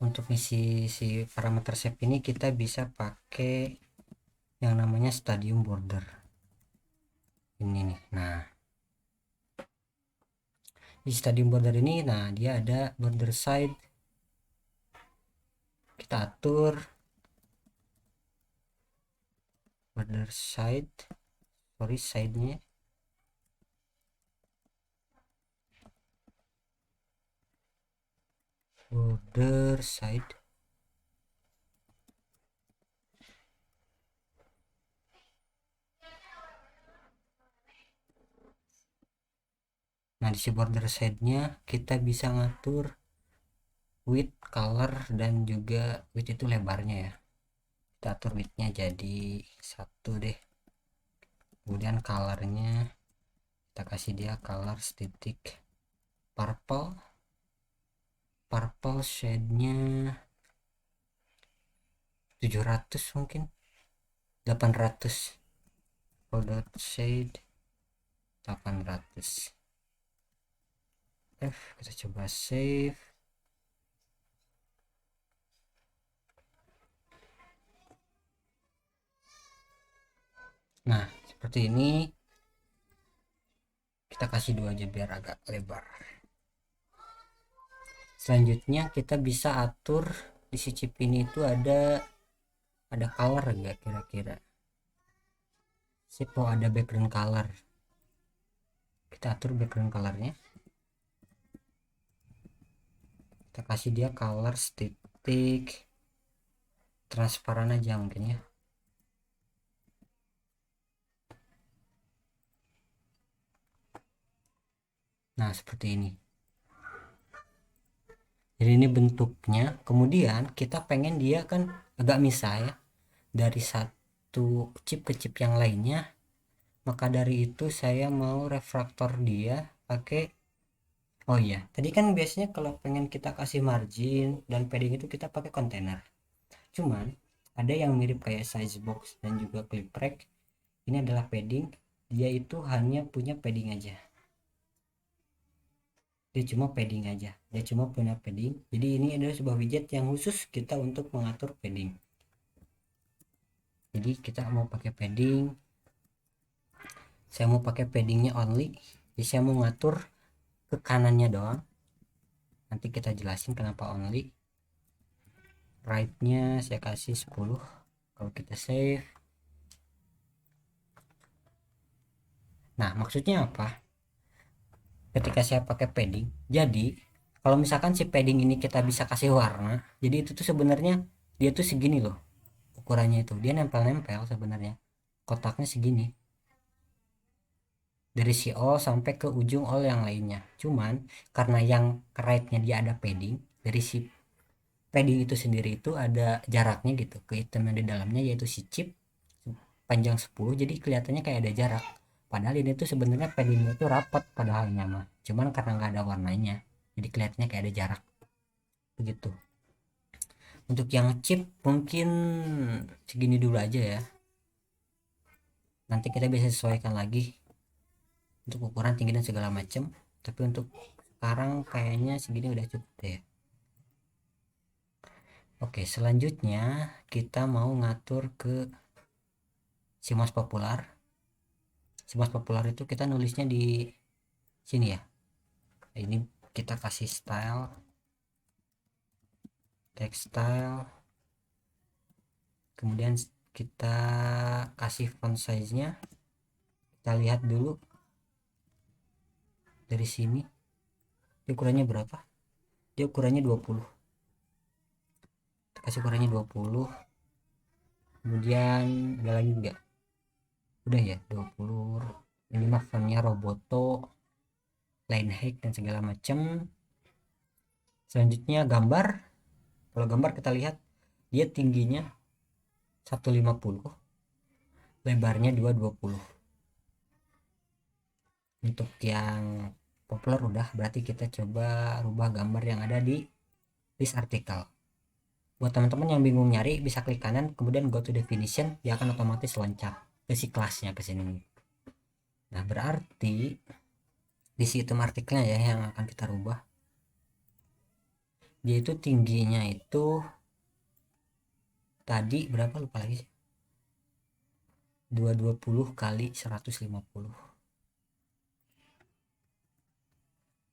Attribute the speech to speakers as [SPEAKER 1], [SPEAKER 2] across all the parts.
[SPEAKER 1] untuk isi si parameter shape ini kita bisa pakai yang namanya stadium border ini nih. Nah, di stadium border ini, nah dia ada border side, kita atur border side, side-nya border side. Nah, di si border side-nya kita bisa ngatur width, color, dan juga width itu lebarnya ya. Kita atur width-nya jadi 1 deh. Kemudian colornya kita kasih dia color titik purple shade-nya 700, mungkin 800. Dot shade 800. Kita coba save. Nah, seperti ini. Kita kasih 2 aja biar agak lebar. Selanjutnya kita bisa atur di si chip ini itu ada color enggak kira-kira. Sip, mau ada background color. Kita atur background colornya. Kita kasih dia color titik transparan aja mungkin ya. Nah, seperti ini. Jadi ini bentuknya. Kemudian kita pengen dia kan agak misah ya, dari satu chip ke chip yang lainnya. Maka dari itu saya mau refraktor dia pakai, oh iya, tadi kan biasanya kalau pengen kita kasih margin dan padding itu kita pakai kontainer. Cuman ada yang mirip kayak size box dan juga clip rack. Ini adalah padding, dia itu hanya punya padding aja. Dia cuma punya padding. Jadi ini adalah sebuah widget yang khusus kita untuk mengatur padding. Jadi kita mau pakai padding, saya mau pakai paddingnya only, jadi saya mau ngatur ke kanannya doang. Nanti kita jelasin kenapa only. Right-nya saya kasih 10. Kalau kita save, nah maksudnya apa ketika saya pakai padding? Jadi kalau misalkan si padding ini kita bisa kasih warna, jadi itu tuh sebenarnya dia tuh segini loh ukurannya, itu dia nempel-nempel sebenarnya, kotaknya segini dari si all sampai ke ujung all yang lainnya. Cuman karena yang right-nya dia ada padding, dari si padding itu sendiri itu ada jaraknya gitu ke item yang di dalamnya, yaitu si chip panjang 10, jadi kelihatannya kayak ada jarak. Padahal ini tuh sebenarnya paddingnya itu rapat padahalnya mah, cuman karena nggak ada warnanya jadi kelihatannya kayak ada jarak begitu. Untuk yang chip mungkin segini dulu aja ya, nanti kita bisa sesuaikan lagi untuk ukuran tinggi dan segala macam, tapi untuk sekarang kayaknya segini udah cukup deh. Oke, selanjutnya kita mau ngatur ke si mouse popular. Si mouse popular itu kita nulisnya di sini ya. Ini kita kasih style, textile, kemudian kita kasih font size nya. Kita lihat dulu dari sini dia ukurannya berapa. Dia ukurannya 20. Kita kasih ukurannya 20. Kemudian ada lagi enggak? Udah ya 20. Ini mah fontnya Roboto, line height dan segala macam. Selanjutnya gambar. Kalau gambar kita lihat dia tingginya 150, lebarnya 220. Untuk yang populer udah, berarti kita coba rubah gambar yang ada di list artikel. Buat teman-teman yang bingung nyari, bisa klik kanan kemudian go to definition, dia akan otomatis loncat ke si kelasnya ke sini. Nah, berarti di si item artikelnya ya yang akan kita rubah. Dia itu tingginya itu tadi berapa lupa lagi sih, 220 kali 150.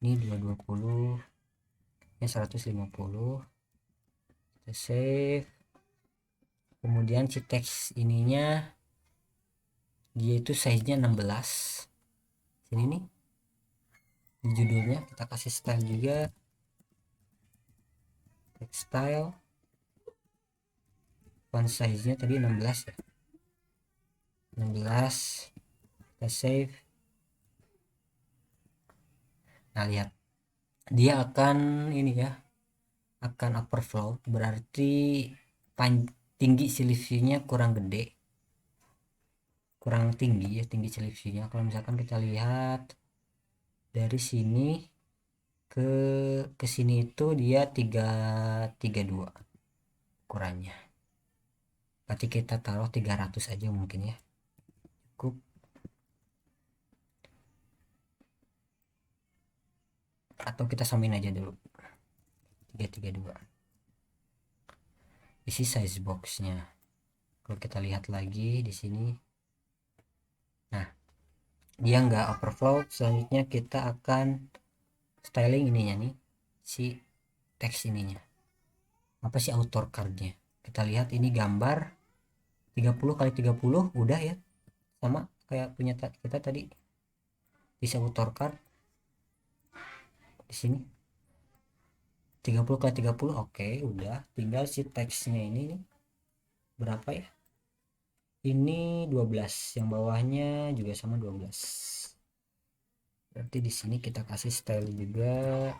[SPEAKER 1] Ini 220 ya 150. Kita save. Kemudian si teks ininya dia itu size nya 16. Sini nih di judulnya kita kasih style juga, text style. Font size nya tadi 16 ya, 16. Kita save. Nah lihat dia akan ini ya, akan overflow, berarti tinggi selisihnya kurang gede, kurang tinggi ya, tinggi selisihnya. Kalau misalkan kita lihat dari sini ke sini itu dia 332 ukurannya, berarti kita taruh 300 aja mungkin ya, cukup. Atau kita samain aja dulu 332. Isi size boxnya kalau kita lihat lagi di sini, nah dia nggak overflow. Selanjutnya kita akan styling ininya nih, si teks ininya, apa sih author cardnya. Kita lihat ini gambar 30 kali 30 udah ya, sama kayak punya kita tadi, bisa author card di sini 30 kali 30. Oke, udah tinggal si teksnya ini nih, berapa ya, ini 12, yang bawahnya juga sama 12. Berarti di sini kita kasih style juga,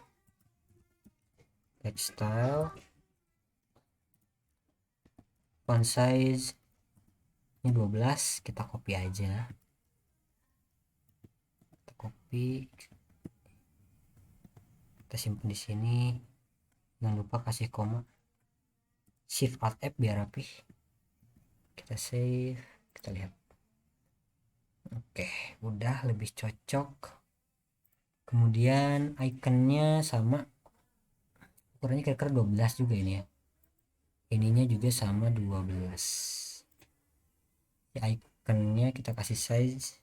[SPEAKER 1] text style, font size ini 12. Kita copy aja, kita copy, kita simpan di sini. Jangan lupa kasih koma, shift alt F biar rapih. Kita save, kita lihat. Oke, udah lebih cocok. Kemudian iconnya sama, ukurannya kira-kira 12 juga ini ya, ininya juga sama 12. Ya, iconnya kita kasih size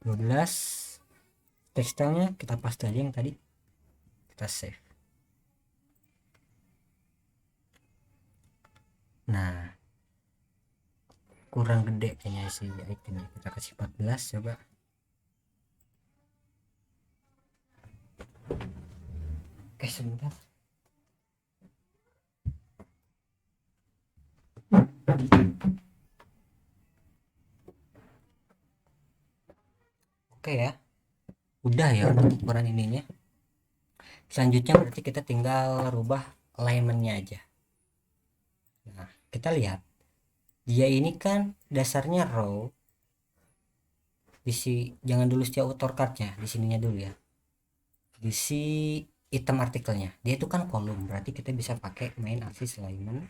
[SPEAKER 1] 12. Tekstilnya kita paste aja yang tadi, kita save. Nah kurang gede kayaknya si iconnya, kita kasih 14 coba. Oke sebentar. Oke ya, udah ya untuk ukuran ininya. Selanjutnya berarti kita tinggal rubah alignmentnya aja. Nah kita lihat dia ini kan dasarnya row, isi jangan dulu setiap author cardnya di sininya dulu ya, isi item artikelnya. Dia itu kan kolom, berarti kita bisa pakai main axis alignment.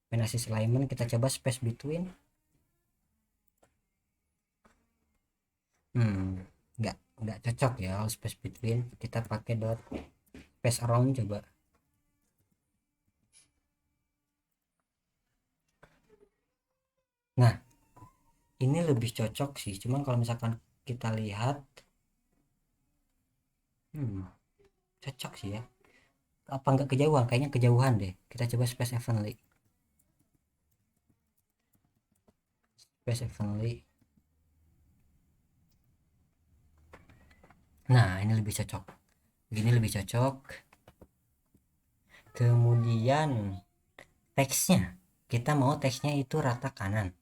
[SPEAKER 1] Main axis alignment kita coba space between. Nggak cocok ya space between, kita pakai dot space around coba. Nah ini lebih cocok sih, cuman kalau misalkan kita lihat cocok sih ya, apa nggak kejauhan, kayaknya kejauhan deh. Kita coba space evenly, space evenly. Nah ini lebih cocok, begini lebih cocok. Kemudian teksnya, kita mau teksnya itu rata kanan,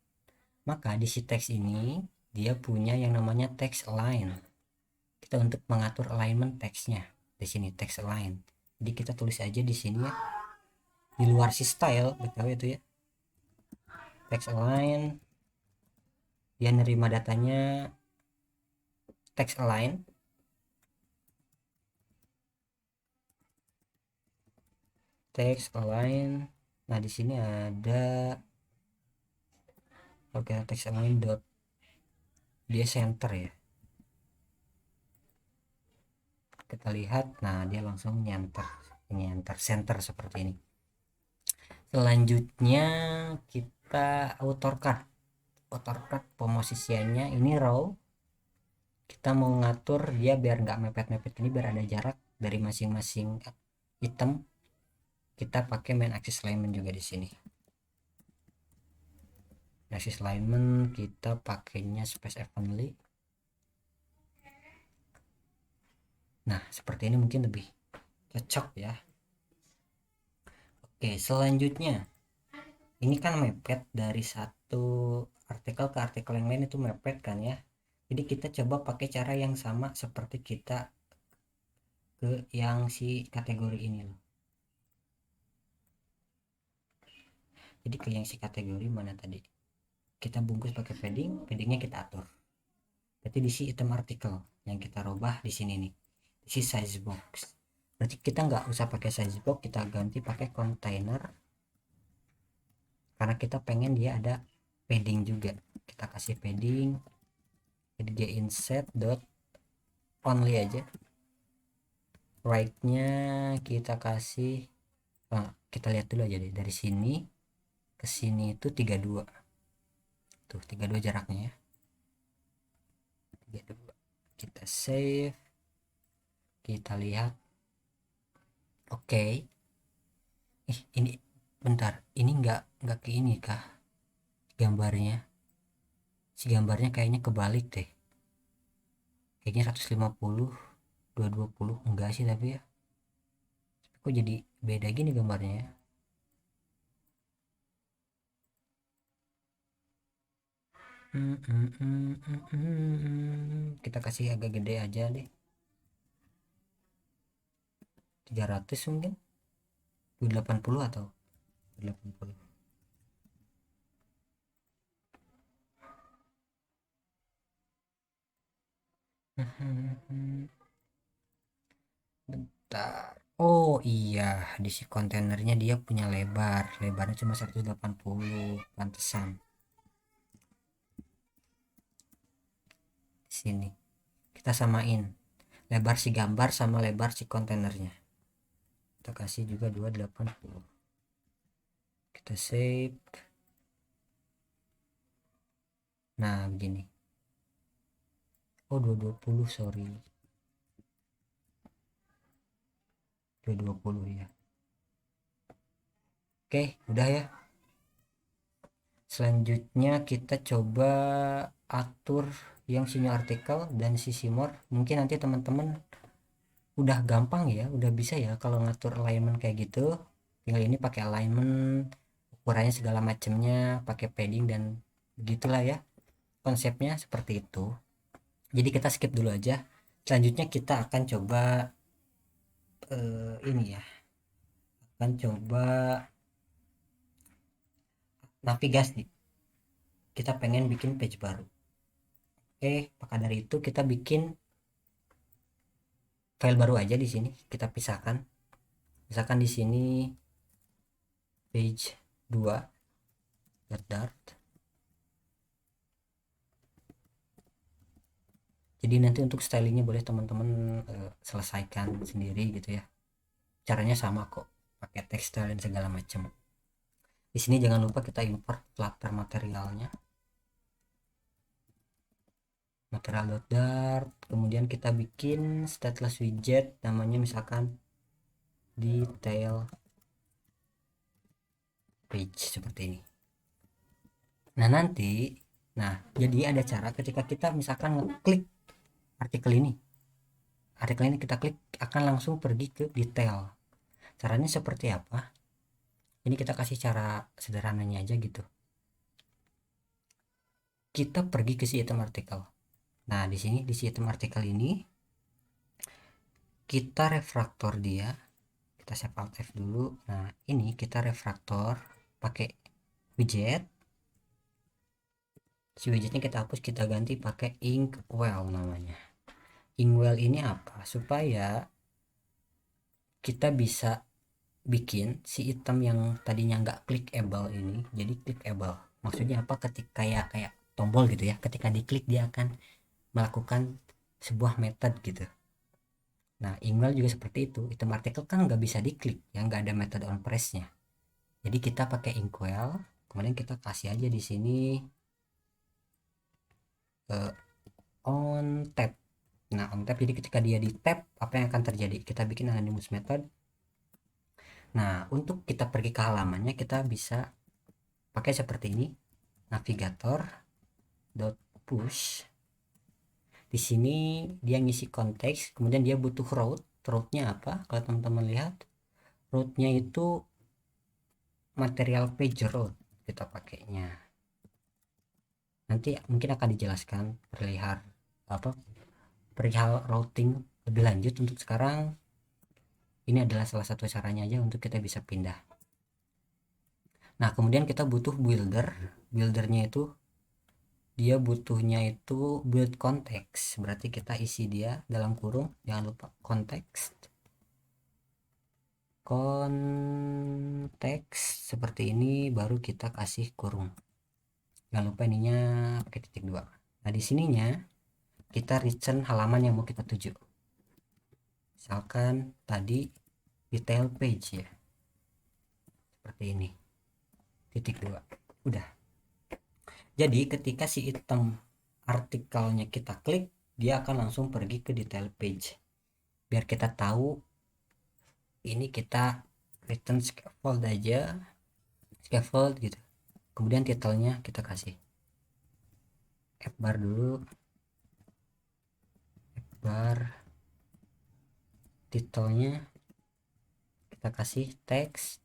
[SPEAKER 1] maka di si teks ini dia punya yang namanya text align. Kita untuk mengatur alignment teksnya di sini text align, jadi kita tulis aja di sini ya, di luar si style betul itu ya, text align. Dia nerima datanya text align, text align. Nah di sini ada, oke, text align dot, dia center ya, kita lihat, nah dia langsung nyenter center seperti ini. Selanjutnya kita AutoCAD pemosisiannya ini raw. Kita mau ngatur dia biar nggak mepet-mepet ini, biar ada jarak dari masing-masing item. Kita pakai main axis alignment juga di sini. Axis alignment kita pakainya space evenly. Nah seperti ini mungkin lebih cocok ya. Oke, selanjutnya ini kan mepet dari satu artikel ke artikel yang lain, itu mepet kan ya. Jadi kita coba pakai cara yang sama seperti kita ke yang si kategori ini loh. Jadi ke yang si kategori mana tadi, kita bungkus pakai paddingnya kita atur. Berarti di si item artikel yang kita rubah di sini nih, di si size box. Berarti kita nggak usah pakai size box, kita ganti pakai container karena kita pengen dia ada padding juga. Kita kasih padding, jadi dia inset dot only aja. Right nya kita kasih, kita lihat dulu aja deh, dari sini ke sini itu 32 tuh, 32 jaraknya ya, 32. Kita save, kita lihat. Oke. Ini bentar, ini nggak ke ini kah gambarnya? Si gambarnya kayaknya kebalik deh, kayaknya 150 220 enggak sih, tapi ya kok jadi beda gini gambarnya ya. Kita kasih agak gede aja deh, 300 mungkin, 80 atau 80. Bentar. Oh iya, di si kontainernya dia punya lebarnya cuma 180, pantesan. Di sini kita samain lebar si gambar sama lebar si kontainernya, kita kasih juga 280. Kita save. Nah begini. Oh 220, sorry, 220 ya. Oke udah ya. Selanjutnya kita coba atur yang sini artikel dan sisi more. Mungkin nanti teman-teman udah gampang ya, udah bisa ya kalau ngatur alignment kayak gitu. Tinggal ini pakai alignment, ukurannya segala macamnya, pakai padding dan begitulah ya. Konsepnya seperti itu. Jadi kita skip dulu aja. Selanjutnya kita akan coba ini ya. Akan coba navigasi. Kita pengen bikin page baru. Oke, maka dari itu kita bikin file baru aja di sini. Kita pisahkan. Misalkan di sini page 2 dart. Jadi nanti untuk stylingnya boleh teman-teman selesaikan sendiri gitu ya. Caranya sama kok, pakai tekstil dan segala macam. Di sini jangan lupa kita import latar materialnya. Material.dart, kemudian kita bikin stateless widget namanya misalkan detail page seperti ini. Nah nanti, jadi ada cara ketika kita misalkan ngeklik artikel ini kita klik akan langsung pergi ke detail. Caranya seperti apa? Ini kita kasih cara sederhananya aja gitu. Kita pergi ke si item artikel. Nah di sini di si item artikel ini kita refraktor dia. Kita save alt F dulu. Nah ini kita refraktor pakai widget. Si widgetnya kita hapus, kita ganti pakai inkwell namanya. Inkwell ini apa? Supaya kita bisa bikin si item yang tadinya nggak clickable ini jadi clickable. Maksudnya apa? Ketika kayak tombol gitu ya, ketika diklik dia akan melakukan sebuah method gitu. Nah, email juga seperti itu. Item artikel kan nggak bisa diklik, ya nggak ada metode on press-nya. Jadi kita pakai inkwell, kemudian kita kasih aja di sini on tap. Nah, on tap, jadi ketika dia di tap, apa yang akan terjadi? Kita bikin anonymous method. Nah, untuk kita pergi ke halamannya, kita bisa pakai seperti ini, navigator dot push. Di sini dia ngisi konteks, kemudian dia butuh route. Route-nya apa? Kalau teman-teman lihat, route-nya itu material page route kita pakainya. Nanti mungkin akan dijelaskan perihal routing lebih lanjut. Untuk sekarang ini adalah salah satu caranya aja untuk kita bisa pindah. Nah, kemudian kita butuh builder. Buildernya itu dia butuhnya itu build context, berarti kita isi dia dalam kurung, jangan lupa konteks seperti ini, baru kita kasih kurung, jangan lupa ininya pakai titik 2. Nah, di sininya kita return halaman yang mau kita tuju, misalkan tadi detail page ya, seperti ini, titik 2. Udah. Jadi ketika si item artikelnya kita klik, dia akan langsung pergi ke detail page. Biar kita tahu, ini kita return scaffold aja, scaffold gitu. Kemudian titelnya kita kasih F bar dulu, F bar, titelnya kita kasih text,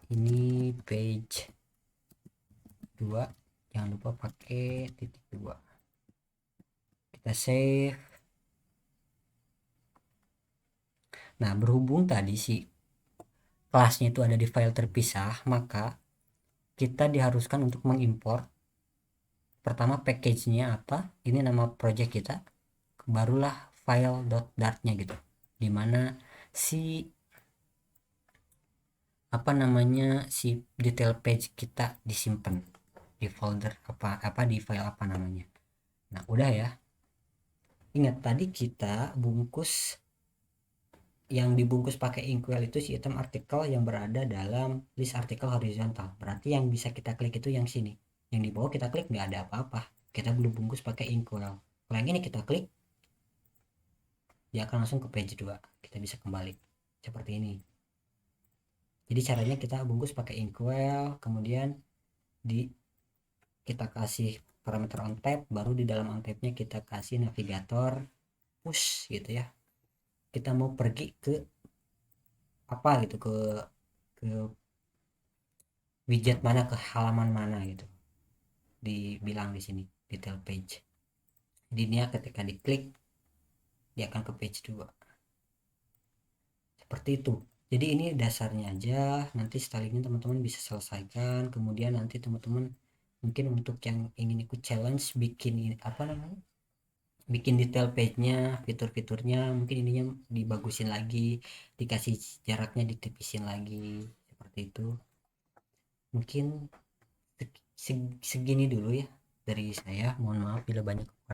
[SPEAKER 1] ini page 2, jangan lupa pakai titik 2. Kita save. Nah, berhubung tadi si kelasnya itu ada di file terpisah, maka kita diharuskan untuk mengimpor pertama package-nya apa, ini nama project kita, barulah file.dart-nya gitu, dimana si si detail page kita disimpan di folder di file apa namanya. Nah, udah ya. Ingat tadi kita bungkus, yang dibungkus pakai inkwell itu si item artikel yang berada dalam list artikel horizontal. Berarti yang bisa kita klik itu yang sini. Yang di bawah kita klik nggak ada apa-apa. Kita belum bungkus pakai inkwell. Kalau yang ini kita klik, dia akan langsung ke page 2. Kita bisa kembali seperti ini. Jadi caranya kita bungkus pakai inkwell, kemudian kita kasih parameter on tab, baru di dalam on tabnya kita kasih navigator push gitu ya. Kita mau pergi ke apa gitu, ke widget mana, ke halaman mana gitu, dibilang di sini detail page. Jadi dia ketika diklik dia akan ke page 2 seperti itu. Jadi ini dasarnya aja, nanti setelah ini teman-teman bisa selesaikan, kemudian nanti teman-teman mungkin untuk yang ingin ikut challenge bikin ini bikin detail page-nya, fitur-fiturnya, mungkin ininya dibagusin lagi, dikasih jaraknya ditipisin lagi, seperti itu. Mungkin segini dulu ya dari saya, mohon maaf bila banyak